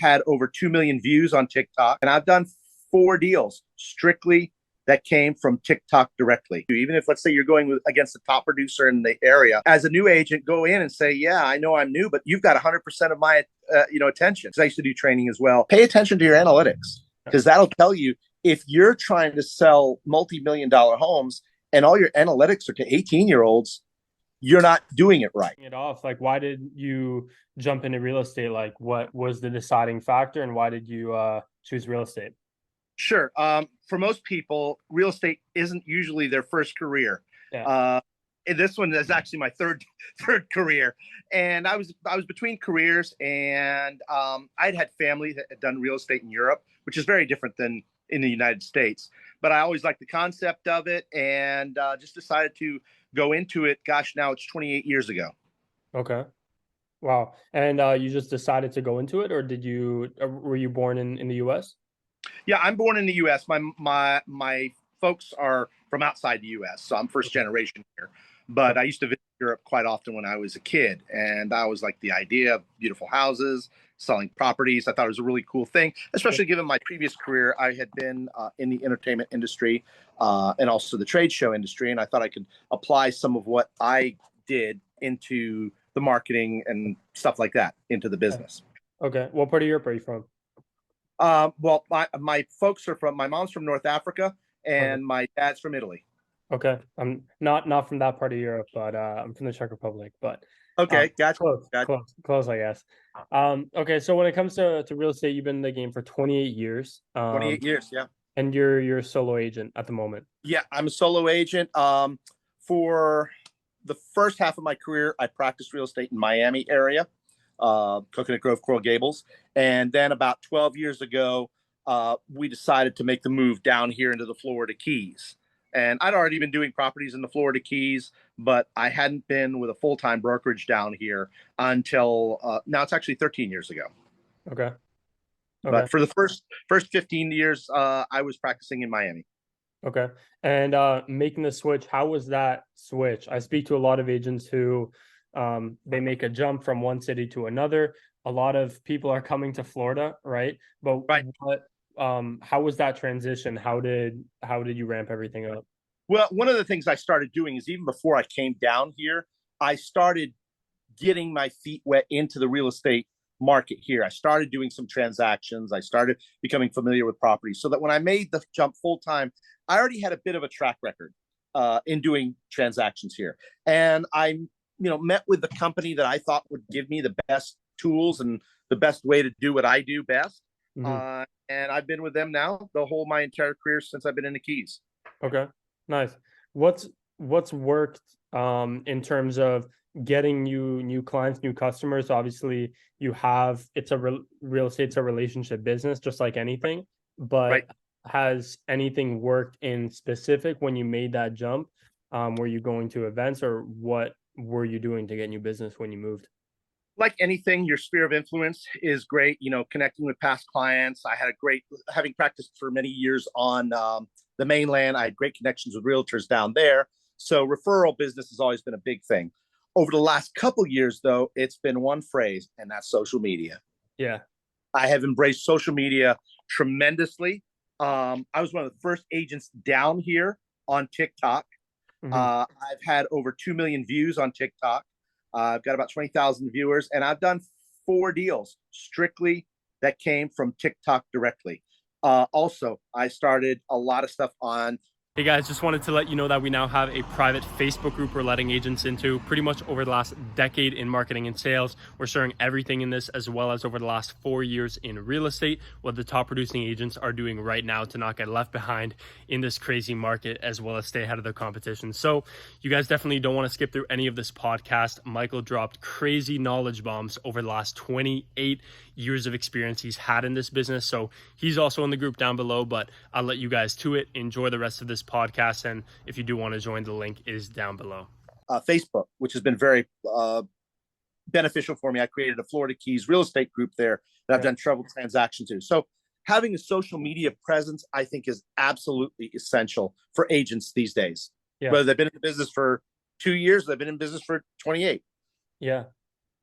had over 2 million views on TikTok, and I've done 4 deals strictly that came from TikTok directly. Even if, let's say, you're going against the top producer in the area, as a new agent, go in and say, "Yeah, I know I'm new, but you've got 100% of my, attention." Because I used to do training as well. Pay attention to your analytics, because that'll tell you if you're trying to sell multi-million-dollar homes and all your analytics are to 18-year-olds, you're not doing it right. It off. Like, why did you jump into real estate? Like, what was the deciding factor, and why did you choose real estate? Sure. For most people, real estate isn't usually their first career. Yeah. And this one is actually my third career, and I was between careers, and I'd had family that had done real estate in Europe, which is very different than in the United States. But I always liked the concept of it, and just decided to go into it. Gosh, now it's 28 years ago. Okay. Wow. And you just decided to go into it, or were you born in the US? Yeah, I'm born in the U.S. My folks are from outside the U.S., so I'm first generation here. But I used to visit Europe quite often when I was a kid, and I always liked the idea of beautiful houses, selling properties. I thought it was a really cool thing, especially given my previous career. I had been in the entertainment industry and also the trade show industry, and I thought I could apply some of what I did into the marketing and stuff like that into the business. Okay. What part of Europe are you from? Well, my folks are my mom's from North Africa Okay. and my dad's from Italy. Okay. I'm not from that part of Europe, but I'm from the Czech Republic, but Okay, gotcha. close, Gotcha. close, I guess. Okay, so when it comes to real estate, you've been in the game for 28 years. 28 years, yeah. And you're a solo agent at the moment. Yeah, I'm a solo agent. For the first half of my career, I practiced real estate in Miami area, Coconut Grove, Coral Gables. And then about 12 years ago, we decided to make the move down here into the Florida Keys. And I'd already been doing properties in the Florida Keys, but I hadn't been with a full-time brokerage down here until now it's actually 13 years ago. Okay. Okay. But for the first 15 years, I was practicing in Miami. Okay. And making the switch, how was that switch? I speak to a lot of agents who they make a jump from one city to another. A lot of people are coming to Florida, right? But Right. how was that transition? How did you ramp everything up? Well, one of the things I started doing is even before I came down here, I started getting my feet wet into the real estate market here. I started doing some transactions. I started becoming familiar with properties so that when I made the jump full time, I already had a bit of a track record in doing transactions here. And I, met with the company that I thought would give me the best tools and the best way to do what I do best. Mm-hmm. And I've been with them now my entire career since I've been in the Keys. Okay, nice. What's worked in terms of getting you new clients, new customers? Obviously, it's a real estate's a relationship business, just like anything. Right. But has anything worked in specific when you made that jump? Were you going to events, or what were you doing to get new business when you moved? Like anything, your sphere of influence is great. Connecting with past clients. Having practiced for many years on the mainland, I had great connections with realtors down there. So referral business has always been a big thing. Over the last couple years, though, it's been one phrase, and that's social media. Yeah. I have embraced social media tremendously. I was one of the first agents down here on TikTok. Mm-hmm. I've had over 2 million views on TikTok. I've got about 20,000 viewers, and I've done 4 deals strictly that came from TikTok directly. Also, I started a lot of stuff on. Hey guys, just wanted to let you know that we now have a private Facebook group we're letting agents into pretty much over the last decade in marketing and sales. We're sharing everything in this, as well as over the last 4 years in real estate, what the top producing agents are doing right now to not get left behind in this crazy market, as well as stay ahead of the competition. So you guys definitely don't want to skip through any of this podcast. Mykael dropped crazy knowledge bombs over the last 28 years of experience he's had in this business. So he's also in the group down below, but I'll let you guys to it. Enjoy the rest of this podcast. And if you do want to join, the link is down below. Facebook, which has been very beneficial for me. I created a Florida Keys real estate group there that I've done several transactions to. So having a social media presence, I think, is absolutely essential for agents these days. Yeah. Whether they've been in the business for 2 years, they've been in business for 28. Yeah.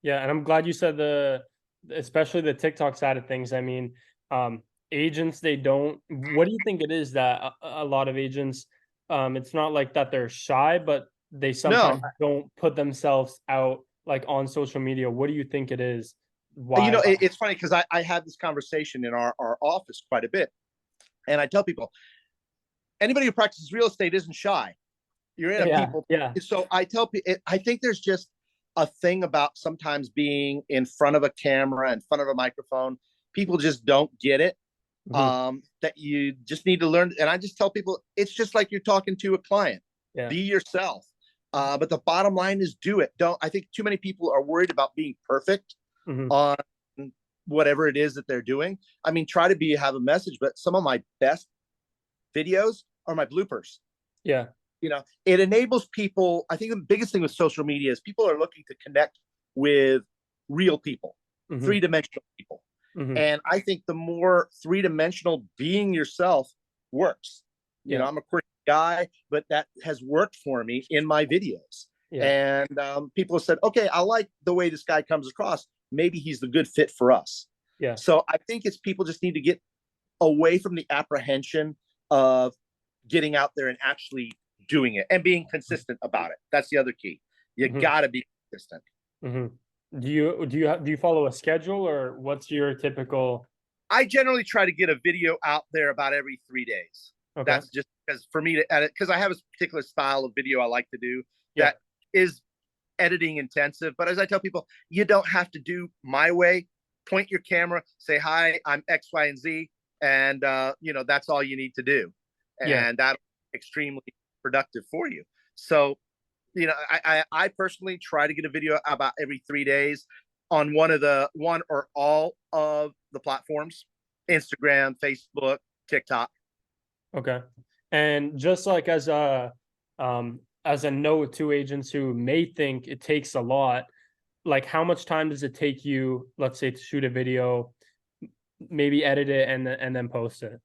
Yeah. And I'm glad you said the especially the TikTok side of things. I mean, agents, they don't, what do you think it is that a lot of agents, it's not like that they're shy, but they No, sometimes don't put themselves out like on social media. What do you think it is? you Why? know, it's funny because I had this conversation in our office quite a bit. And I tell people, anybody who practices real estate isn't shy. You're in a Yeah, people. yeah. So I tell people, I think there's just a thing about sometimes being in front of a camera, in front of a microphone. People just don't get it. Hmm. That you just need to learn. And I just tell people, it's just like you're talking to a client. Yeah. Be yourself. But the bottom line is do it. Don't. I think too many people are worried about being perfect Hmm. on whatever it is that they're doing. I mean, try to have a message, but some of my best videos are my bloopers. Yeah. You know, it enables people. I think the biggest thing with social media is people are looking to connect with real people, Hmm. three-dimensional people. Hmm. And I think the more three-dimensional being yourself works. You know, Yeah. I'm a quirky guy, but that has worked for me in my videos. Yeah. And people have said, okay, I like the way this guy comes across. Maybe he's the good fit for us. Yeah. So I think it's people just need to get away from the apprehension of getting out there and actually doing it and being consistent about it. That's the other key. You Hmm. got to be consistent. Hmm. Do you follow a schedule, or what's your typical? I generally try to get a video out there about every 3 days. Okay. That's just because for me to edit, because I have a particular style of video I like to do Yeah. that is editing intensive. But as I tell people, you don't have to do my way. Point your camera, say, hi, I'm X, Y, and Z. And, you know, that's all you need to do. Yeah. And that's extremely productive for you. So, you know, I personally try to get a video about every 3 days on one or all of the platforms, Instagram, Facebook, TikTok. Okay. And just like as a note to agents who may think it takes a lot, like how much time does it take you, let's say, to shoot a video, maybe edit it and then post it?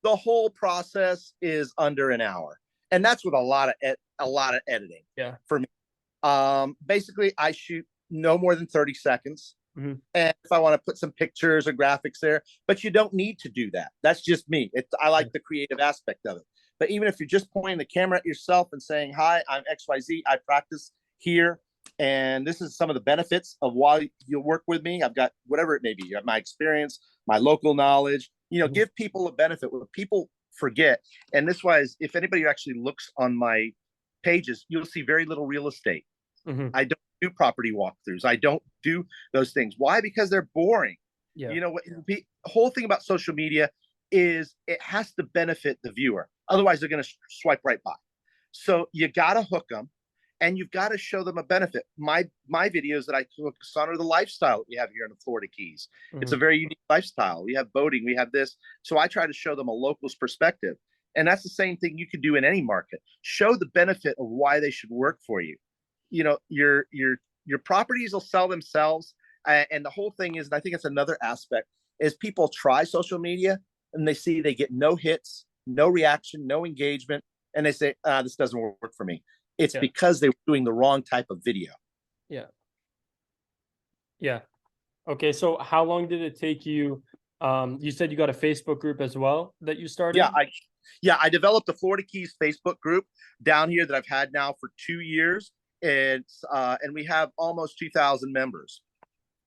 The whole process is under an hour, and that's with a lot of editing Yeah. for me. Basically, I shoot no more than 30 seconds. Hmm. And if I want to put some pictures or graphics there, but you don't need to do that. That's just me. I Yeah. like the creative aspect of it. But even if you're just pointing the camera at yourself and saying, hi, I'm XYZ, I practice here. And this is some of the benefits of why you'll work with me. I've got whatever it may be, my experience, my local knowledge, you know, Hmm. give people a benefit. What people forget. And this was, if anybody actually looks on my pages, you'll see very little real estate. Hmm. I don't do property walkthroughs. I don't do those things. Why? Because they're boring. Yeah. You know what? The whole thing about social media is it has to benefit the viewer. Otherwise, they're going to swipe right by. So you got to hook them, and you've got to show them a benefit. My videos that I focus on are the lifestyle that we have here in the Florida Keys. It's Hmm. a very unique lifestyle. We have boating, we have this. So I try to show them a local's perspective. And that's the same thing you could do in any market. Show the benefit of why they should work for you. You know, your properties will sell themselves. And the whole thing is, and I think it's another aspect, is people try social media and they see they get no hits, no reaction, no engagement, and they say, this doesn't work for me. It's Yeah. because they were doing the wrong type of video. Yeah. Yeah. Okay. So how long did it take you? You said you got a Facebook group as well that you Yeah, started? I developed a Florida Keys Facebook group down here that I've had now for 2 years. And we have almost 2,000 members.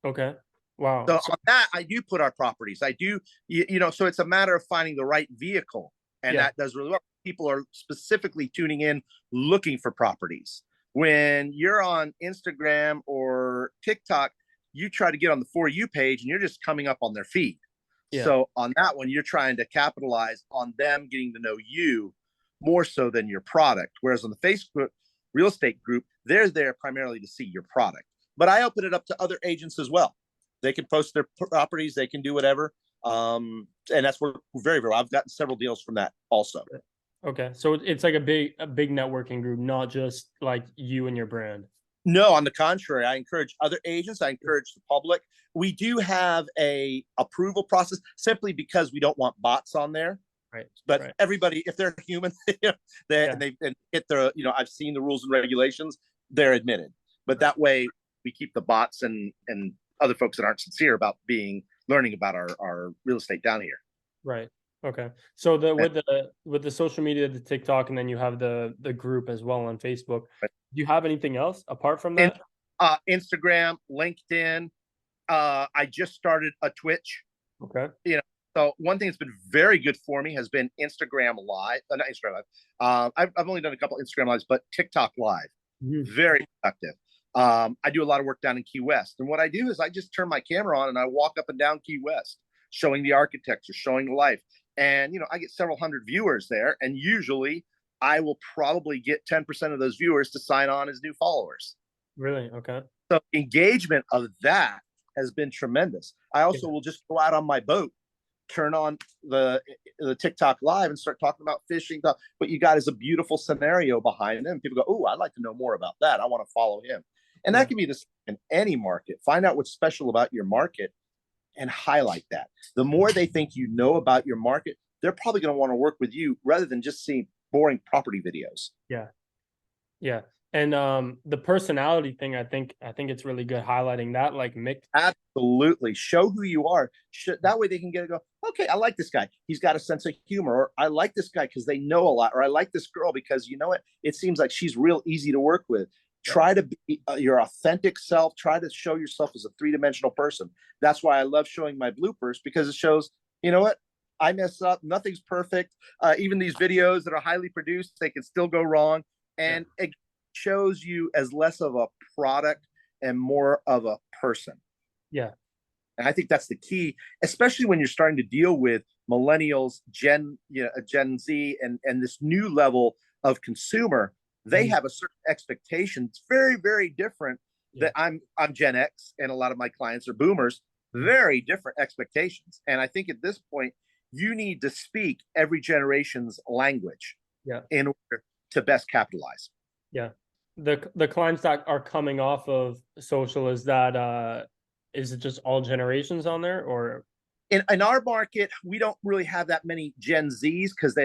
Okay. Wow. So So on that, I do put our properties. I do, you know, so it's a matter of finding the right vehicle, and yeah. that does really well. People are specifically tuning in, looking for properties. When you're on Instagram or TikTok, you try to get on the For You page, and you're just coming up on their feed. Yeah. So on that one, you're trying to capitalize on them getting to know you more so than your product. Whereas on the Facebook real estate group, they're there primarily to see your product. But I open it up to other agents as well. They can post their properties, they can do whatever. And that's where very, very, I've gotten several deals from that also. Okay. So it's like a big networking group, not just like you and your brand. No, on the contrary, I encourage other agents. I encourage the public. We do have a approval process simply because we don't want bots on there. Right. But Right. everybody, if they're human, Yeah. they hit the, you know, I've seen the rules and regulations, they're admitted. But Right. that way we keep the bots and other folks that aren't sincere about learning about our real estate down here. Right. Okay. So with the social media, the TikTok, and then you have the group as well on Facebook. Do you have anything else apart from And that? Instagram, LinkedIn. I just started a Twitch. Okay. You know, so one thing that's been very good for me has been Instagram Live. Not Instagram Live. I've only done a couple Instagram Lives, but TikTok Live, Mhm. very productive. I do a lot of work down in Key West, and what I do is I just turn my camera on and I walk up and down Key West, showing the architecture, showing the life, and I get several hundred viewers there, and usually I will probably get 10% of those viewers to sign on as new followers. Really? Okay. So engagement of that has been tremendous. I also Yeah. will just go out on my boat, turn on the TikTok live and start talking about fishing. What you got is a beautiful scenario behind them. People go, "Oh, I'd like to know more about that. I want to follow him." And Yeah. that can be the same in any market. Find out what's special about your market and highlight that. The more they think you know about your market, they're probably going to want to work with you rather than just seeing boring property videos. Yeah. Yeah. And the personality thing, I think it's really good highlighting that, like Mick. Absolutely. Show who you are. That way they can get to go, okay, I like this guy. He's got a sense of humor. Or I like this guy because they know a lot. Or I like this girl because you know what? It seems like she's real easy to work with. Yeah. Try to be your authentic self. Try to show yourself as a three-dimensional person. That's why I love showing my bloopers, because it shows, you know what? I mess up. Nothing's perfect. Even these videos that are highly produced, they can still go wrong. And it shows you as less of a product and more of a person. Yeah. And I think that's the key, especially when you're starting to deal with millennials, Gen Z, and this new level of consumer. They have a certain expectation. It's very, very different. Yeah. That I'm Gen X, and a lot of my clients are boomers. Very different expectations. And I think at this point, you need to speak every generation's language Yeah. in order to best capitalize. Yeah. The clients that are coming off of social, is it just all generations on there, or? In our market, we don't really have that many Gen Zs because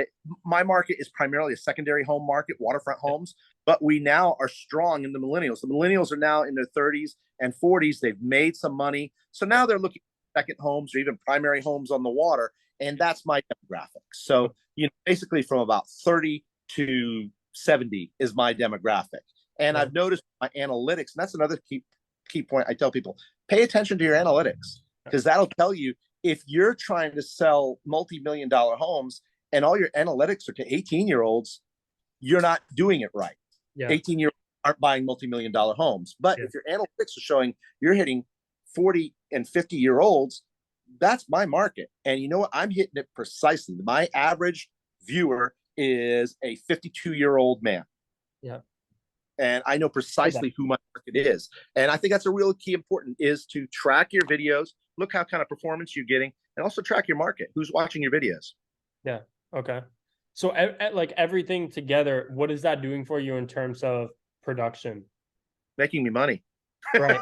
my market is primarily a secondary home market, waterfront homes. But we now are strong in the millennials. The millennials are now in their 30s and 40s. They've made some money, so now they're looking at second homes or even primary homes on the water, and that's my demographic. So basically from about 30 to 70 is my demographic, and I've noticed my analytics, and that's another key point. I tell people, pay attention to your analytics, because that'll tell you if you're trying to sell multi-million-dollar homes and all your analytics are to 18-year-olds, you're not doing it right. Yeah. 18-year-olds aren't buying multi-million-dollar homes. But if your analytics are showing you're hitting 40 and 50-year-olds, that's my market. And you know what? I'm hitting it precisely. My average viewer is a 52-year-old man. Yeah. And I know precisely who my market is. And I think that's a real key important, is to track your videos, look how kind of performance you're getting, and also track your market. Who's watching your videos? Yeah. Okay. So like everything together, what is that doing for you in terms of production? Making me money. Right.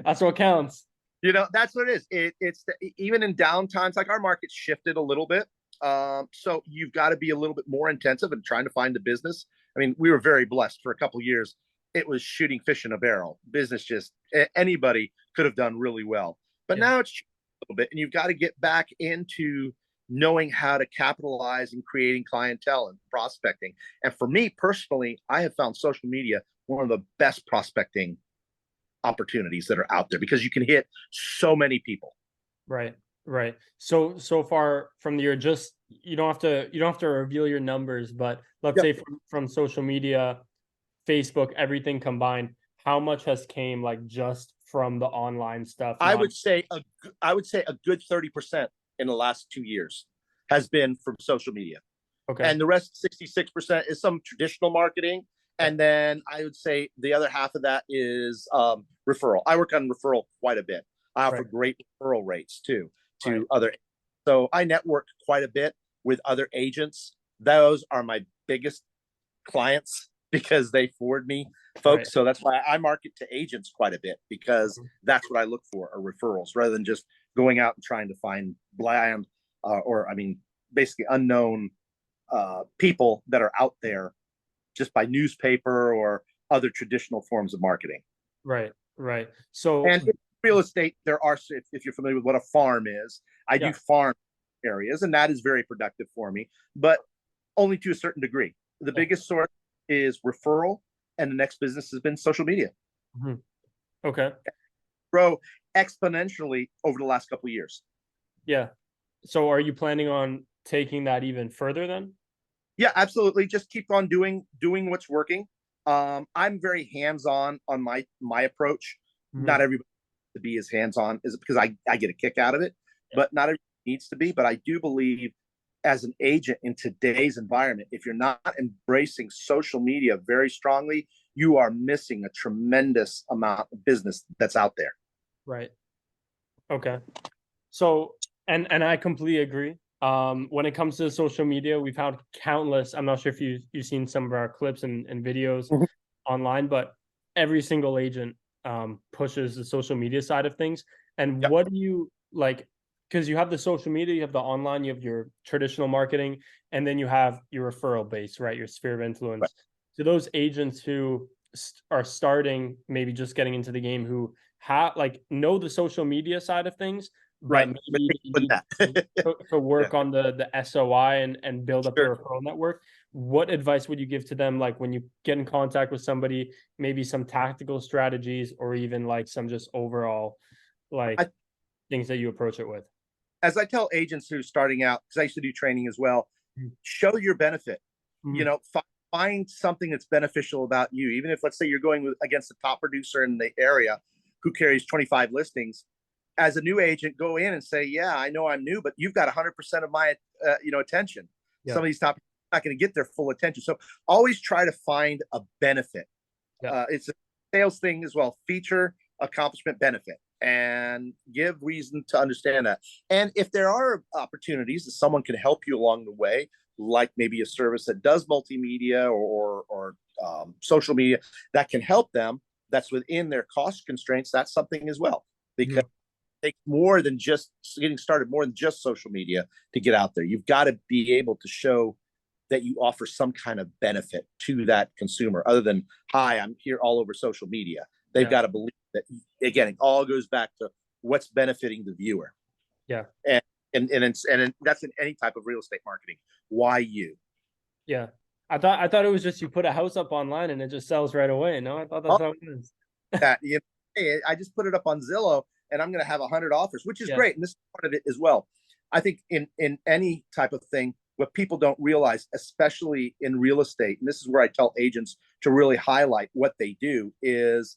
That's what counts. That's what it is. Even in downtimes, like our market shifted a little bit. So you've got to be a little bit more intensive in trying to find the business. I mean, we were very blessed for a couple of years. It was shooting fish in a barrel. Business, just anybody could have done really well. But now it's a little bit, and you've got to get back into knowing how to capitalize and creating clientele and prospecting. And for me personally, I have found social media one of the best prospecting opportunities that are out there, because you can hit so many people. Right. Right. So far from the year, just you don't have to reveal your numbers, but let's say from social media, Facebook, everything combined, how much has came like just from the online stuff? I would say a good 30% in the last 2 years has been from social media. Okay. And the rest, 66%, is some traditional marketing. And then I would say the other half of that is referral. I work on referral quite a bit. I offer great referral rates too to other. So I network quite a bit with other agents. Those are my biggest clients because they forward me folks. So that's why I market to agents quite a bit, because that's what I look for, are referrals, rather than just going out and trying to find bland basically unknown people that are out there just by newspaper or other traditional forms of marketing. Right. So, and it's real estate, there are, if you're familiar with what a farm is, I Yeah. do farm areas, and that is very productive for me, but only to a certain degree. The Yeah. biggest source is referral, and the next business has been social media. Mhm. Okay. Grow exponentially over the last couple of years. Yeah. So are you planning on taking that even further then? Yeah, absolutely. Just keep on doing what's working. I'm very hands on my approach. Mhm. Not everybody to be as hands on is because I get a kick out of it, Yeah. but not everybody needs to be. But I do believe as an agent in today's environment, if you're not embracing social media very strongly, you are missing a tremendous amount of business that's out there. Right. Okay. So, and I completely agree. When it comes to social media, we've had countless. I'm not sure if you've seen some of our clips and videos Mhm. online, but every single agent pushes the social media side of things. And Yep. what do you like? Because you have the social media, you have the online, you have your traditional marketing, and then you have your referral base, right? Your sphere of Right. influence. To those agents who are starting, maybe just getting into the game, who have like know the social media side of things, but Right. But maybe they with need that. to Yeah. work on the SOI and build up a Sure. referral network. What advice would you give to them, like when you get in contact with somebody, maybe some tactical strategies or even like some just overall like I, things that you approach it with? as I tell agents who are starting out, because I used to do training as well, show your benefit. You Mhm. know, find something that's beneficial about you. Even if, let's say, you're going against the top producer in the area who carries 25 listings. As a new agent, go in and say, "Yeah, I know I'm new, but you've got 100% of my, attention. Yeah. Some of these top not going to get their full attention. So always try to find a benefit. Yeah. It's a sales thing as well. Feature, accomplishment, benefit, and give reason to understand that. And if there are opportunities that someone can help you along the way, like maybe a service that does multimedia or social media that can help them, that's within their cost constraints. That's something as well, because Mhm. it takes more than just getting started, more than just social media to get out there. You've got to be able to show that you offer some kind of benefit to that consumer other than, hi, I'm here all over social media. They've Yeah. got to believe that, again, it all goes back to what's benefiting the viewer. Yeah. And and that's in any type of real estate marketing. Why you? Yeah. I thought it was just you put a house up online and it just sells right away. No, I thought that's Oh, how it is. that hey, I just put it up on Zillow and I'm going to have 100 offers, which is Yeah. great. And this is part of it as well. I think in any type of thing, what people don't realize, especially in real estate, and this is where I tell agents to really highlight what they do, is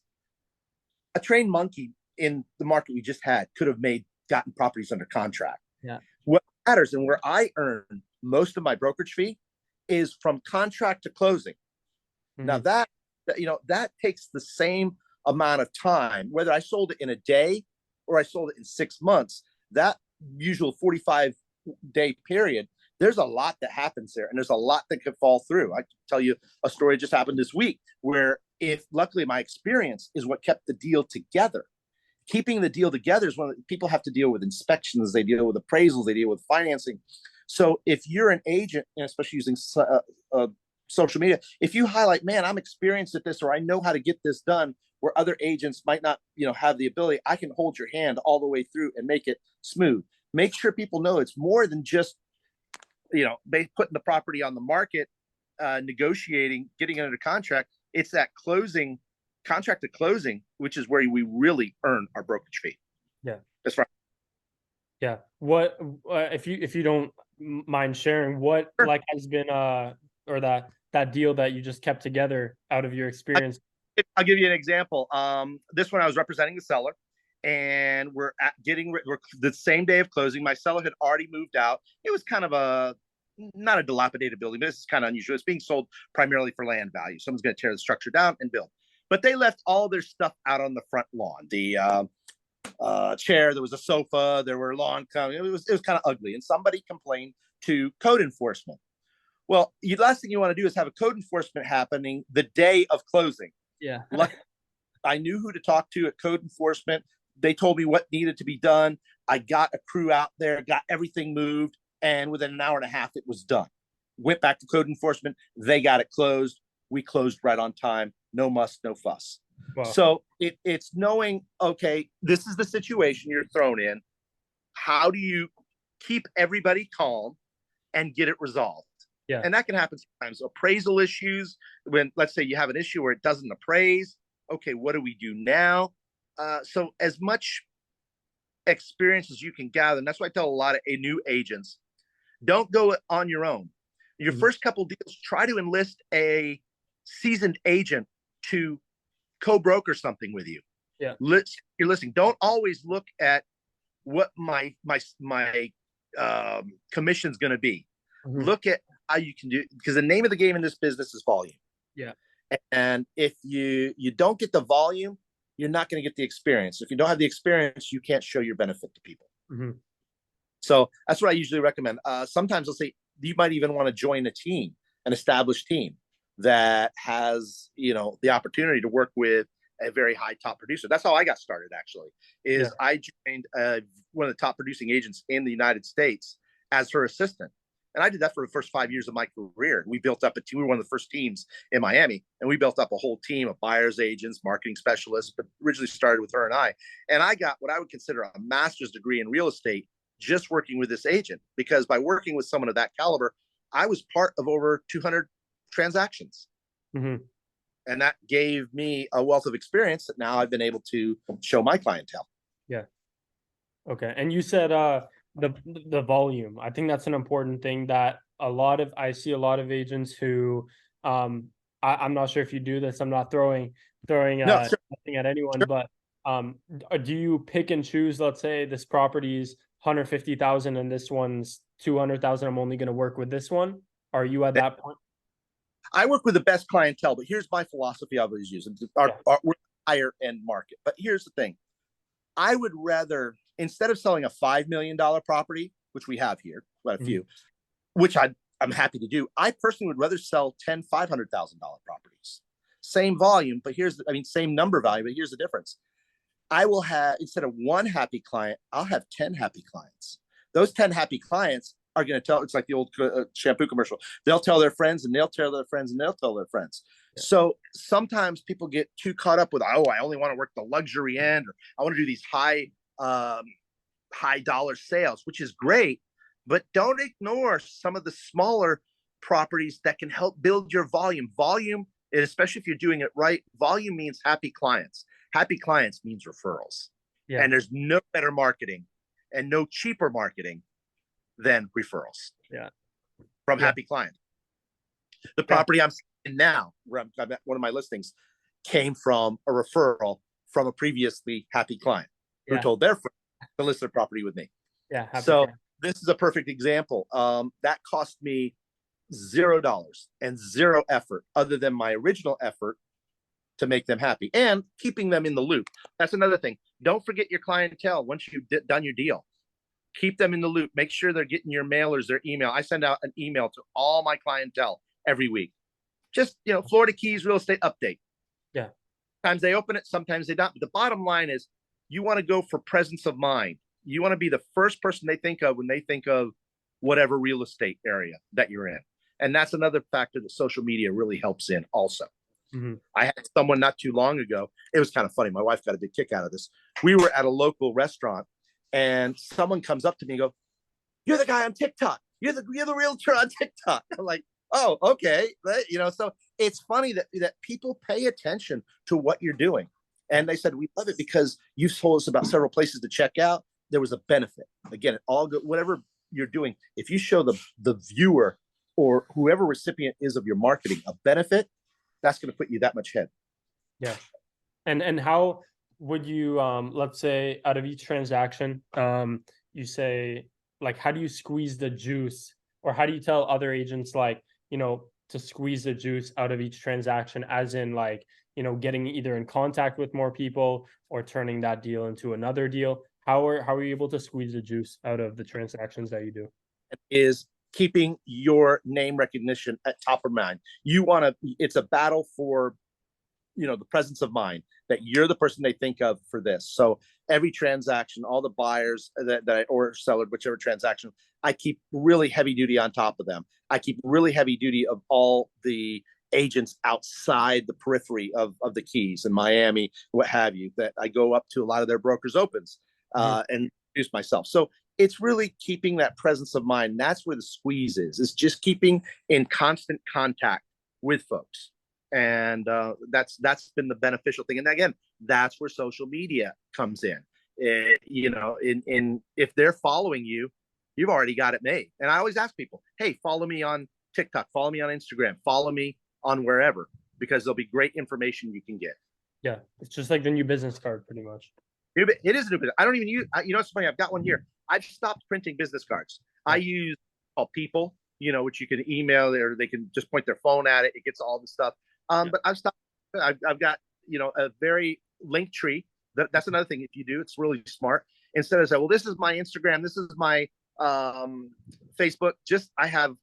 a trained monkey in the market we just had could have gotten properties under contract. Yeah. What matters and where I earn most of my brokerage fee is from contract to closing. Now Mhm. that takes the same amount of time, whether I sold it in a day or I sold it in 6 months. That usual 45-day period, there's a lot that happens there, and there's a lot that could fall through. I can tell you a story just happened this week where, if luckily my experience is what kept the deal together. Keeping the deal together is when people have to deal with inspections, they deal with appraisals, they deal with financing. So if you're an agent, and especially using social media, if you highlight, man, I'm experienced at this, or I know how to get this done, where other agents might not, have the ability, I can hold your hand all the way through and make it smooth. Make sure people know it's more than just, putting the property on the market, negotiating, getting it under contract. It's that closing, contract to closing, which is where we really earn our brokerage fee. Yeah. That's right. Yeah. What if you don't mind sharing, what Sure. like has been or that deal that you just kept together out of your experience? I'll give you an example. This one I was representing the seller, and we're the same day of closing. My seller had already moved out. It was kind of not a dilapidated building, but this is kind of unusual. It's being sold primarily for land value. Someone's going to tear the structure down and build. But they left all their stuff out on the front lawn. The chair, there was a sofa, there were lawn coming. It was kind of ugly, and somebody complained to code enforcement. Well, the last thing you want to do is have a code enforcement happening the day of closing. Yeah. Luckily, I knew who to talk to at code enforcement. They told me what needed to be done. I got a crew out there, got everything moved, and within an hour and a half, it was done. Went back to code enforcement. They got it closed. We closed right on time. No muss, no fuss. Well, So it's knowing, okay, this is the situation you're thrown in. How do you keep everybody calm and get it resolved? yeah. And that can happen sometimes. Appraisal issues, when let's say you have an issue where it doesn't appraise. Okay, what do we do now? So as much experience as you can gather, and that's why I tell a lot of new agents, don't go on your own. Your Mhm. first couple deals, try to enlist a seasoned agent to co-broker something with you. Yeah. You're listening. Don't always look at what my commission's going to be. Mhm. Look at how you can do, because the name of the game in this business is volume. Yeah. And if you don't get the volume, you're not going to get the experience. If you don't have the experience, you can't show your benefit to people. Mhm. So that's what I usually recommend. Sometimes I'll say you might even want to join a team, an established team that has, the opportunity to work with a very high top producer. That's how I got started, actually, Yeah. is I joined one of the top producing agents in the United States as her assistant. And I did that for the first 5 years of my career. We built up a team. We were one of the first teams in Miami, and we built up a whole team of buyers agents, marketing specialists, but originally started with her and I. And I got what I would consider a master's degree in real estate just working with this agent, because by working with someone of that caliber, I was part of over 200 transactions. Mhm. And that gave me a wealth of experience that now I've been able to show my clientele. Yeah. Okay. And you said the volume. I think that's an important thing that I see a lot of agents who I'm not sure if you do this. I'm not throwing No, sure, nothing at anyone, sure. but do you pick and choose, let's say this property's 150,000 and this one's 200,000, I'm only going to work with this one? Are you at that point? I work with the best clientele, but here's my philosophy I always use. Yeah. We're higher end market. But here's the thing. I would rather, instead of selling a $5 million property, which we have here, quite a Mhm. few, which I'm happy to do, I personally would rather sell 10 $500,000 properties. Same volume, but same number value, but here's the difference. I will have, instead of one happy client, I'll have 10 happy clients. Those 10 happy clients are going to tell, it's like the old shampoo commercial. They'll tell their friends and they'll tell their friends and they'll tell their friends. Yeah. So sometimes people get too caught up with, oh, I only want to work the luxury end, or I want to do these high dollar sales, which is great, but don't ignore some of the smaller properties that can help build your volume. Volume, and especially if you're doing it right, volume means happy clients. Happy clients means referrals. Yeah. And there's no better marketing and no cheaper marketing than referrals. Yeah. From Yeah. happy clients. The Yeah. property I'm in now, where I'm at one of my listings, came from a referral from a previously happy client who Yeah. told their friend to list their property with me. Yeah. Happy So client. this is a perfect example. That cost me $0 and zero effort, other than my original effort to make them happy and keeping them in the loop. That's another thing. Don't forget your clientele once you've done your deal. Keep them in the loop. Make sure they're getting your mailers, their email. I send out an email to all my clientele every week. Just, Florida Keys real estate update. Yeah. Sometimes they open it, sometimes they don't. But the bottom line is you want to go for presence of mind. You want to be the first person they think of when they think of whatever real estate area that you're in. And that's another factor that social media really helps in also. Mm-hmm. I had someone not too long ago. It was kind of funny. My wife got a big kick out of this. We were at a local restaurant, and someone comes up to me and go, "You're the guy on TikTok. You're the realtor on TikTok." I'm like, "Oh, okay." So it's funny that people pay attention to what you're doing. And they said, "We love it because you told us about several places to check out. There was a benefit." Again, it all good. Whatever you're doing, if you show the viewer or whoever recipient is of your marketing a benefit, that's going to put you that much ahead. Yeah. And how would you let's say out of each transaction, you say, like, how do you squeeze the juice, or how do you tell other agents, like, to squeeze the juice out of each transaction, as in, like, getting either in contact with more people or turning that deal into another deal? How are you able to squeeze the juice out of the transactions that you do? Is keeping your name recognition at top of mind. It's a battle for, the presence of mind that you're the person they think of for this. So every transaction, all the buyers or seller, whichever transaction, I keep really heavy duty on top of them. I keep really heavy duty of all the agents outside the periphery of the Keys in Miami, what have you, that I go up to a lot of their brokers opens and introduce myself. So it's really keeping that presence of mind. That's where the squeeze is. It's just keeping in constant contact with folks. And that's been the beneficial thing. And again, that's where social media comes in. You know, in if they're following you, you've already got it made. And I always ask people, hey, follow me on TikTok, follow me on Instagram, follow me on wherever, because there'll be great information you can get. Yeah, it's just like the new business card, pretty much. It is a new business. I don't even use. You know, it's funny. I've got one here. I've stopped printing business cards. I use People, you know, which you can email or they can just point their phone at it. It gets all the stuff. But I've stopped. I've got, you know, a very link tree. That's another thing. If you do, it's really smart. Instead of say, well, this is my Instagram, this is my Facebook. Just I have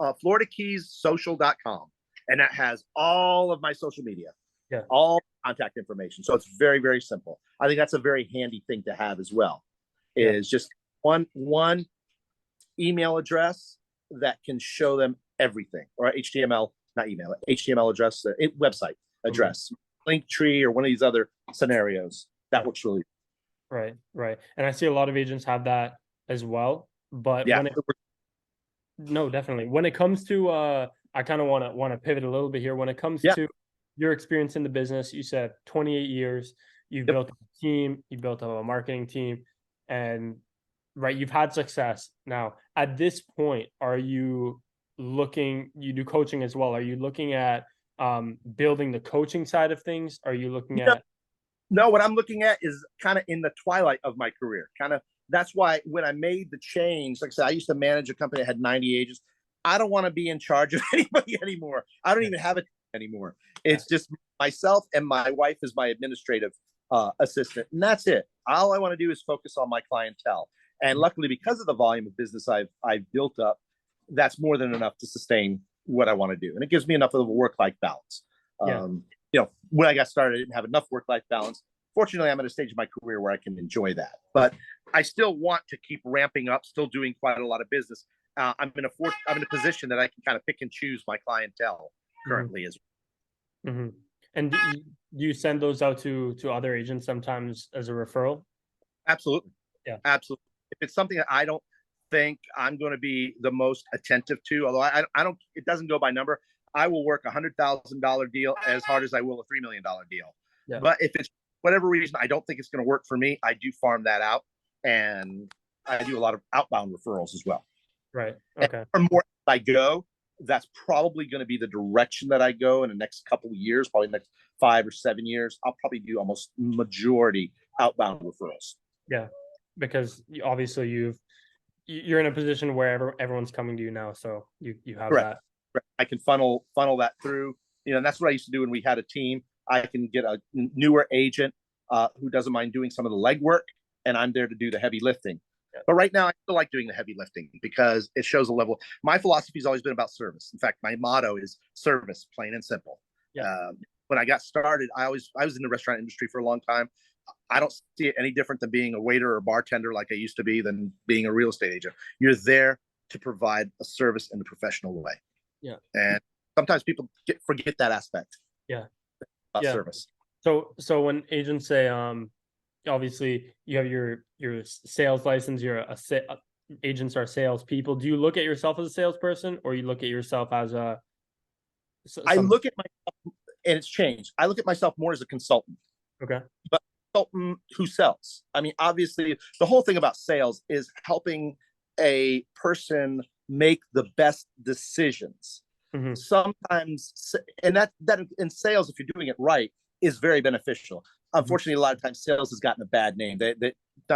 FloridaKeysSocial.com, and that has all of my social media, all contact information. So it's very, very simple. I think that's a very handy thing to have as well. Is just one email address that can show them everything, or HTML, not email, HTML address, website address, link tree, or one of these other scenarios. That works really right. And I see a lot of agents have that as well. But no, definitely. When it comes to I kind of want to pivot a little bit here. When it comes to your experience in the business, you said 28 years, you've built a team, you built a marketing team, and you've had success. Now, at this point, are you looking, you do coaching as well, are you looking at building the coaching side of things? Are you looking at No, what I'm looking at is kind of in the twilight of my career. That's why when I made the change, like I said, I used to manage a company that had 90 agents. I don't want to be in charge of anybody anymore. I don't even have it anymore. It's just myself, and my wife is my administrative assistant, and that's it. All I want to do is focus on my clientele. And luckily, because of the volume of business I've built up, that's more than enough to sustain what I want to do. And it gives me enough of a work-life balance. You know, when I got started, I didn't have enough work-life balance. Fortunately, I'm at a stage of my career where I can enjoy that. But I still want to keep ramping up, still doing quite a lot of business. I'm in a position that I can kind of pick and choose my clientele currently as well. And do you send those out to other agents sometimes as a referral? Absolutely. Yeah, absolutely. If it's something that I don't think I'm going to be the most attentive to, although I don't, it doesn't go by number. I will work $100,000 deal as hard as I will a $3 million deal. But if it's whatever reason I don't think it's going to work for me, I do farm that out, and I do a lot of outbound referrals as well. Right. Okay. And the more I go, that's probably going to be the direction that I go in the next couple of years, probably next 5 or 7 years. I'll probably do almost majority outbound referrals. Yeah, because obviously you're in a position where everyone's coming to you now, so you have that. I can funnel that through, you know, and that's what I used to do when we had a team. I can get a newer agent who doesn't mind doing some of the legwork, and I'm there to do the heavy lifting. But right now, I still like doing the heavy lifting because it shows a level. My philosophy has always been about service. In fact, my motto is service, plain and simple. When I got started, I was in the restaurant industry for a long time. I don't see it any different than being a waiter or bartender like I used to be than being a real estate agent. You're there to provide a service in a professional way. And sometimes people forget that aspect. About service. So when agents say, obviously you have your sales license, agents are salespeople. Do you look at yourself as a salesperson, or you look at yourself as I look at myself, and it's changed. I look at myself more as a consultant. Okay. But consultant who sells. I mean, obviously, the whole thing about sales is helping a person make the best decisions. Sometimes, and that in sales, if you're doing it right, is very beneficial. Unfortunately, a lot of times sales has gotten a bad name.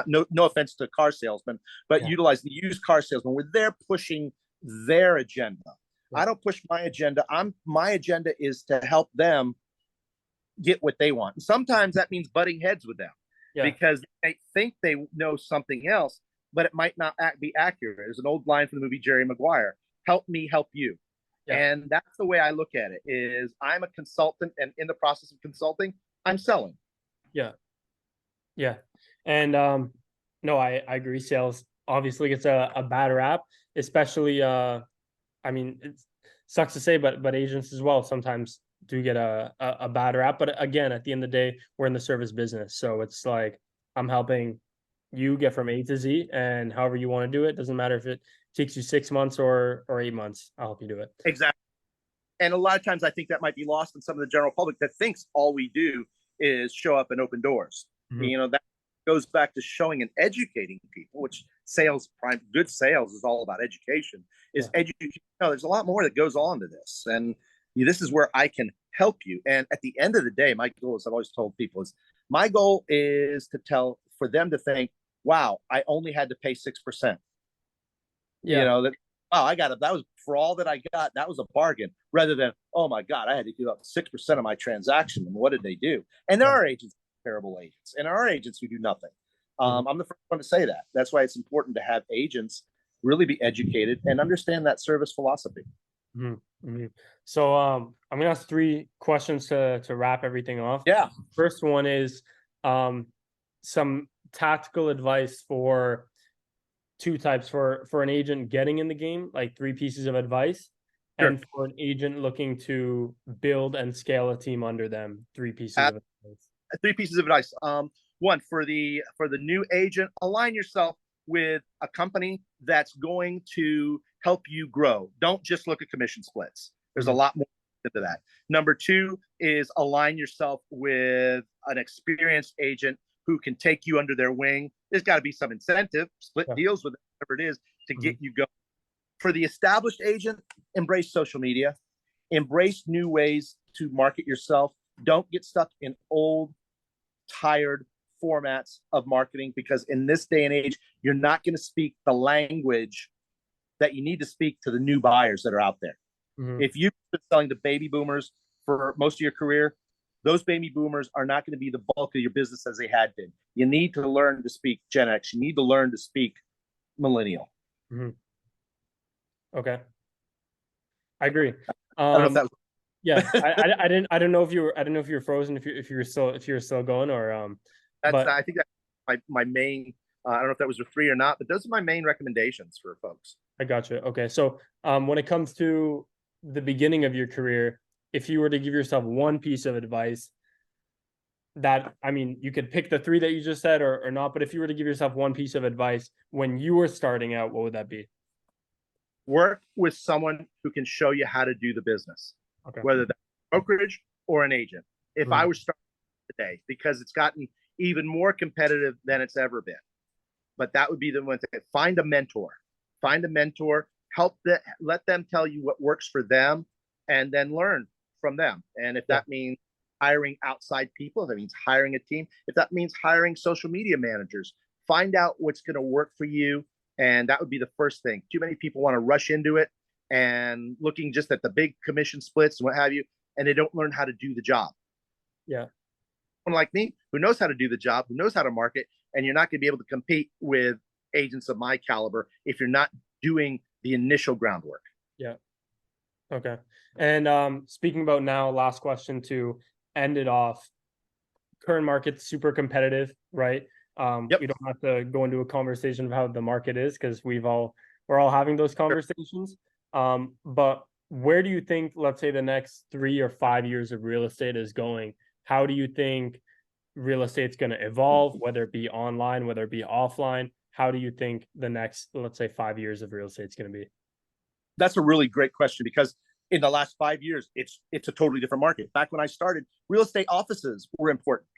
No offense to car salesmen, but utilize the used car salesman where they're pushing their agenda. I don't push my agenda. My agenda is to help them get what they want. And sometimes that means butting heads with them because they think they know something else, but it might not be accurate. There's an old line from the movie Jerry Maguire: "Help me help you." And that's the way I look at it. Is I'm a consultant, and in the process of consulting, I'm selling. And no, I agree. Sales obviously gets a bad rap, especially I mean, sucks to say, but agents as well sometimes do get a bad rap. But again, at the end of the day, we're in the service business, so it's like I'm helping you get from A to Z, and however you want to do it, doesn't matter if it takes you 6 months or 8 months. I'll help you do it. Exactly. And a lot of times I think that might be lost in some of the general public that thinks all we do is show up and open doors. Mhm. You know, that goes back to showing and educating people, which good sales is all about education, is Yeah. education. No, there's a lot more that goes on to this. And this is where I can help you. And at the end of the day, my goal, as I've always told people, is my goal is for them to think, wow, I only had to pay 6%. Yeah. That, wow, that was for all that I got, that was a bargain, rather than, oh my God, I had to give up 6% of my transaction. And what did they do? And there Yeah. are agents, terrible agents, and there are agents who do nothing. Mhm. I'm the first one to say that. That's why it's important to have agents really be educated and understand that service philosophy. Mhm. Mhm. So I'm gonna ask three questions to wrap everything off. Yeah. First one is um some tactical advice for two types, for an agent getting in the game, like three pieces of advice, Sure. and for an agent looking to build and scale a team under them, three pieces Uh, of advice. Three pieces of advice. One, for the new agent, align yourself with a company that's going to help you grow. Don't just look at commission splits. There's a Mhm. lot more into that. Number two is align yourself with an experienced agent who can take you under their wing. There's got to be some incentive, split Yeah. deals with whatever it is to get Mhm. you going. For the established agent, embrace social media, embrace new ways to market yourself. Don't get stuck in old, tired formats of marketing, because in this day and age, you're not going to speak the language that you need to speak to the new buyers that are out there. Mhm. If you've been selling to baby boomers for most of your career, those baby boomers are not going to be the bulk of your business as they had been. You need to learn to speak Gen X. You need to learn to speak millennial. Mhm. Okay, I agree. I don't know if that Yeah, was I didn't know if you were, I don't know if you were frozen, if you were still going, or that's but I think that's my main. I don't know if that was a three or not, but those are my main recommendations for folks. I got you. Okay, so when it comes to the beginning of your career, if you were to give yourself one piece of advice, that, I mean, you could pick the three that you just said, or not, but if you were to give yourself one piece of advice when you were starting out, what would that be? Work with someone who can show you how to do the business, Okay. whether that's brokerage or an agent. If I Mhm. was starting today, because it's gotten even more competitive than it's ever been. But that would be the one thing. Find a mentor. Find a mentor. Let them tell you what works for them, and then learn from them. And if Yeah. that means hiring outside people, if that means hiring a team, if that means hiring social media managers, find out what's going to work for you. And that would be the first thing. Too many people want to rush into it and looking just at the big commission splits and what have you, and they don't learn how to do the job. Yeah. Someone like me who knows how to do the job, who knows how to market, and you're not going to be able to compete with agents of my caliber if you're not doing the initial groundwork. Yeah. Okay. And speaking about now, last question to end it off. Current market's super competitive, right? Yep. We don't have to go into a conversation of how the market is, because we're all having those conversations. But where do you think, let's say, the next 3 or 5 years of real estate is going? How do you think real estate's going to evolve, whether it be online, whether it be offline? How do you think the next, let's say, 5 years of real estate's going to be? That's a really great question, because in the last 5 years, it's a totally different market. Back when I started, real estate offices were important.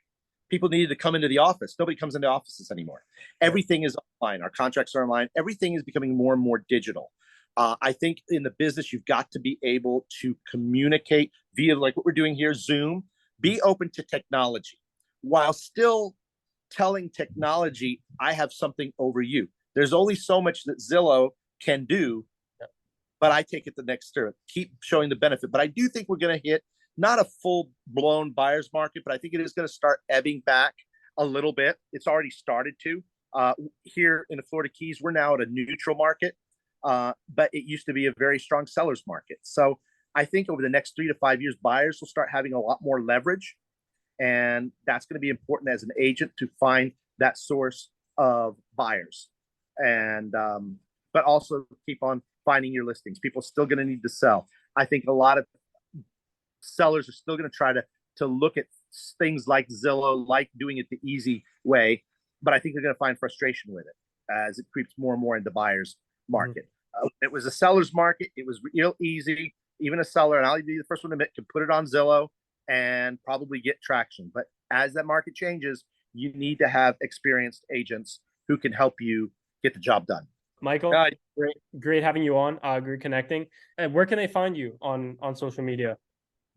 People needed to come into the office. Nobody comes into offices anymore. Yeah. Everything is online. Our contracts are online. Everything is becoming more and more digital. I think in the business, you've got to be able to communicate via, like what we're doing here, Zoom. Be open to technology while still telling technology, I have something over you. There's only so much that Zillow can do, but I take it the next step. Keep showing the benefit. But I do think we're going to hit not a full blown buyer's market, but I think it is going to start ebbing back a little bit. It's already started to. Here in the Florida Keys, we're now at a neutral market, but it used to be a very strong seller's market. So I think over the next 3 to 5 years, buyers will start having a lot more leverage. And that's going to be important as an agent to find that source of buyers. And, but also keep on finding your listings. People are still going to need to sell. I think a lot of sellers are still going to try to look at things like Zillow, like doing it the easy way, but I think they're going to find frustration with it as it creeps more and more into buyers market. It was a seller's market. It was real easy. Even a seller, and I'll be the first one to admit, can put it on Zillow and probably get traction. But as that market changes, you need to have experienced agents who can help you get the job done. Mykael, great having you on. Great connecting. And where can they find you on social media?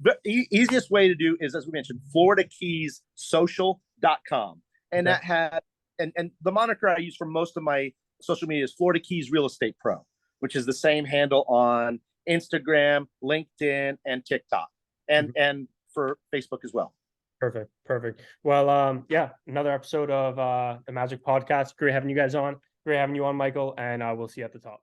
The easiest way to do is, as we mentioned, FloridaKeysSocial.com. And that had, and the moniker I use for most of my social media is Florida Keys Real Estate Pro, which is the same handle on Instagram, LinkedIn, and TikTok, and for Facebook as well. Perfect. Well, yeah, another episode of the MAGEK podcast. Great having you guys on. Great having you on, Mykael, and we'll see you at the top.